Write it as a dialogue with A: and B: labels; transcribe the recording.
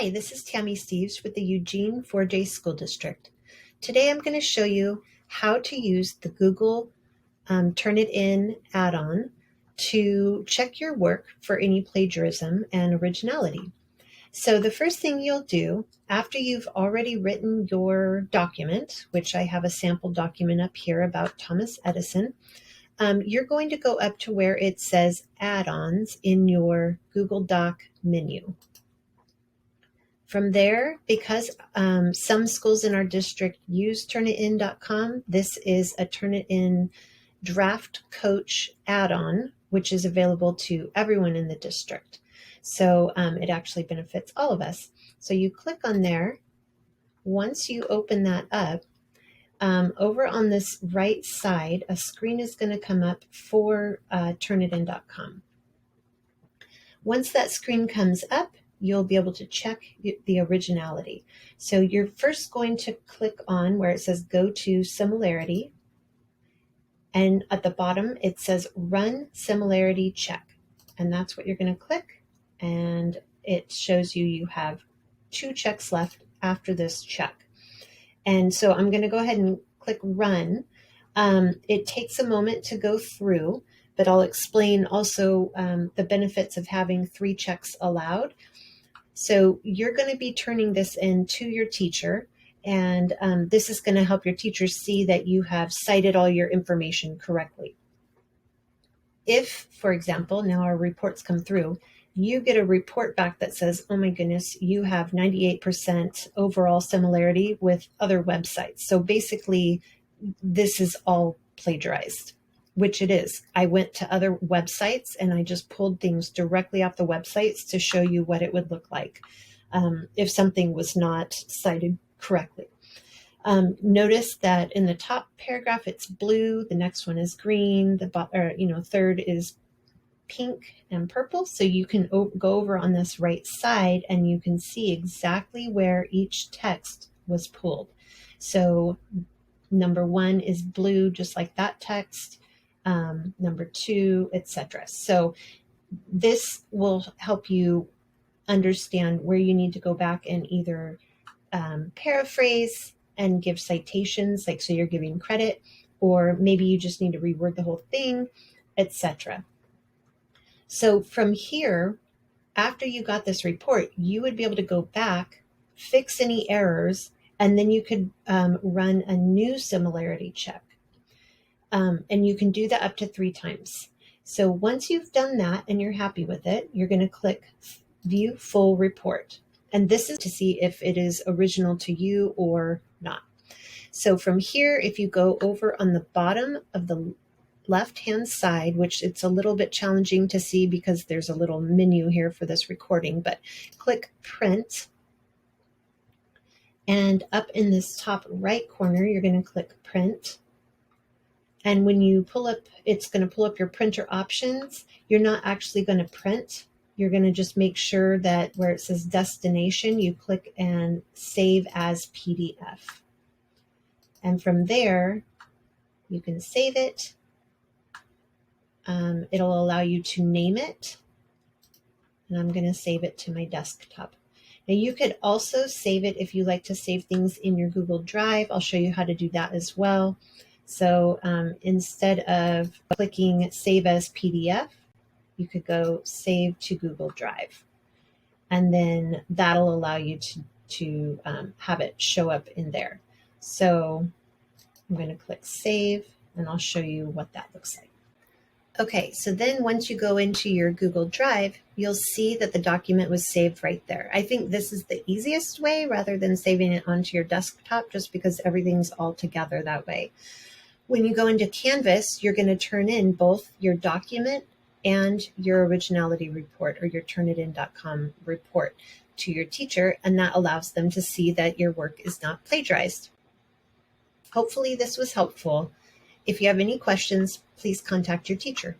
A: Hi, this is Tammy Steves with the Eugene 4J School District. Today I'm going to show you how to use the Google Turnitin add-on to check your work for any plagiarism and originality. So the first thing you'll do after you've already written your document, which I have a sample document up here about Thomas Edison, you're going to go up to where it says add-ons in your Google Doc menu. From there, because some schools in our district use Turnitin.com, this is a Turnitin Draft Coach add-on, which is available to everyone in the district. So it actually benefits all of us. So you click on there. Once you open that up, over on this right side, a screen is going to come up for Turnitin.com. Once that screen comes up, you'll be able to check the originality. So you're first going to click on where it says Go to Similarity. And at the bottom, it says Run Similarity Check. And that's what you're going to click. And it shows you have 2 checks left after this check. And so I'm going to go ahead and click Run. It takes a moment to go through, but I'll explain also the benefits of having 3 checks allowed. So you're going to be turning this in to your teacher, and this is going to help your teacher see that you have cited all your information correctly. If, for example, now our reports come through, you get a report back that says, oh my goodness, you have 98% overall similarity with other websites. So basically, this is all plagiarized, which it is. I went to other websites and I just pulled things directly off the websites to show you what it would look like if something was not cited correctly. Notice that in the top paragraph, it's blue. The next one is green. The third is pink and purple. So you can go over on this right side and you can see exactly where each text was pulled. So number 1 is blue, just like that text. Number 2, etc. So this will help you understand where you need to go back and either paraphrase and give citations, like so you're giving credit, or maybe you just need to reword the whole thing, etc. So from here, after you got this report, you would be able to go back, fix any errors, and then you could run a new similarity check. And you can do that up to 3 times. So once you've done that and you're happy with it, you're going to click View Full Report. And this is to see if it is original to you or not. So from here, if you go over on the bottom of the left-hand side, which it's a little bit challenging to see because there's a little menu here for this recording, but click Print. And up in this top right corner, you're going to click Print. And when you pull up, it's going to pull up your printer options. You're not actually going to print. You're going to just make sure that where it says destination, you click and save as PDF. And from there, you can save it. It'll allow you to name it. And I'm going to save it to my desktop. Now you could also save it if you like to save things in your Google Drive. I'll show you how to do that as well. So instead of clicking Save as PDF, you could go Save to Google Drive. And then that'll allow you to have it show up in there. So I'm going to click Save, and I'll show you what that looks like. Okay, so then once you go into your Google Drive, you'll see that the document was saved right there. I think this is the easiest way rather than saving it onto your desktop, just because everything's all together that way. When you go into Canvas, you're going to turn in both your document and your originality report or your Turnitin.com report to your teacher, and that allows them to see that your work is not plagiarized. Hopefully this was helpful. If you have any questions, please contact your teacher.